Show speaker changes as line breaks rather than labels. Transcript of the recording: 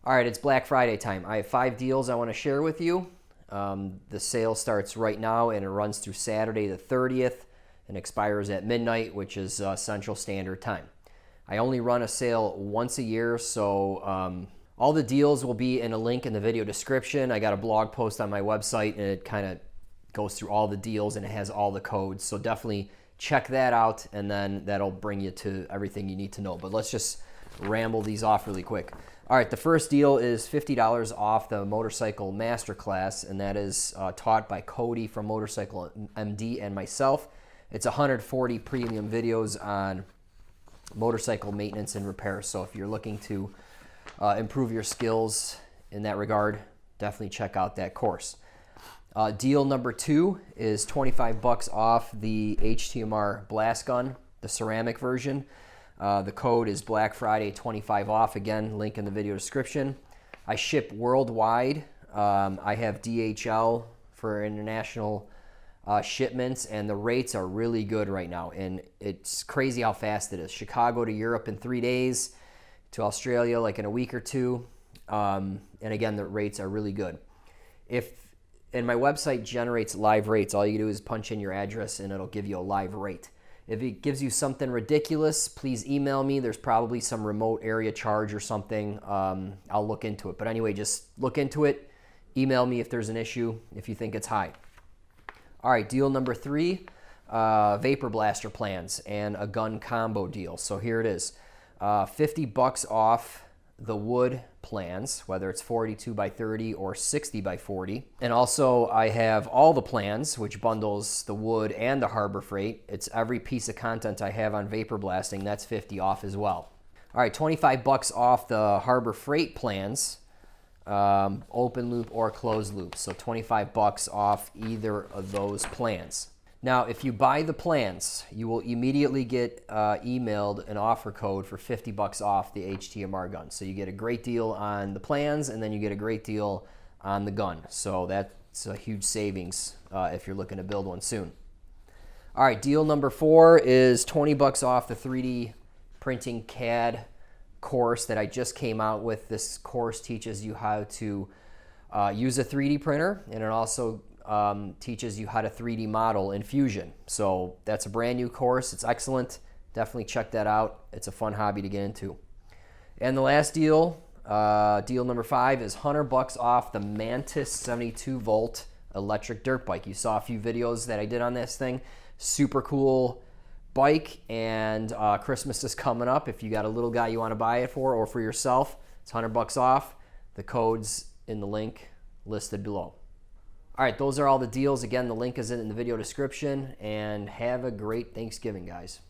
All right, it's Black Friday time. I have 5 deals I want to share with you. The sale starts right now and it runs through Saturday the 30th and expires at midnight, which is Central Standard Time. I only run a sale once a year, so all the deals will be in a link in the video description. I got a blog post on my website and it kind of goes through all the deals and it has all the codes. So definitely check that out and then that'll bring you to everything you need to know. But let's just ramble these off really quick. All right, the first deal is $50 off the Motorcycle Masterclass, and that is taught by Cody from Motorcycle MD and myself. It's 140 premium videos on motorcycle maintenance and repair. So if you're looking to improve your skills in that regard, definitely check out that course. Deal number 2 is $25 off the HTMR blast gun, the ceramic version. The code is Black Friday 25 off. Again, link in the video description. I ship worldwide. I have DHL for international shipments, and the rates are really good right now. And it's crazy how fast it is. Chicago to Europe in 3 days, to Australia like in a week or two. And again, the rates are really good. And my website generates live rates. All you do is punch in your address and it'll give you a live rate. If it gives you something ridiculous, please email me. There's probably some remote area charge or something. I'll look into it. But anyway, just look into it. Email me if there's an issue, if you think it's high. All right, deal number 3, vapor blaster plans and a gun combo deal. So here it is. $50 off the wood plans, whether it's 42 by 30 or 60 by 40. And also I have all the plans, which bundles the wood and the Harbor Freight. It's every piece of content I have on vapor blasting. That's 50 off as well. All right, $25 off the Harbor Freight plans, open loop or closed loop. So $25 off either of those plans. Now, if you buy the plans, you will immediately get emailed an offer code for $50 off the HTMR gun. So you get a great deal on the plans, and then you get a great deal on the gun. So that's a huge savings if you're looking to build one soon. All right, deal number 4 is $20 off the 3D printing CAD course that I just came out with. This course teaches you how to use a 3D printer, and it also teaches you how to 3D model in Fusion. So that's a brand new course. It's excellent. Definitely check that out. It's a fun hobby to get into. And the last deal, deal number 5, is $100 off the Mantis 72 volt electric dirt bike. You saw a few videos that I did on this thing. Super cool bike, and Christmas is coming up. If you got a little guy you want to buy it for or for yourself, it's $100 off. The code's in the link listed below. All right, those are all the deals. Again, the link is in the video description, and have a great Thanksgiving, guys.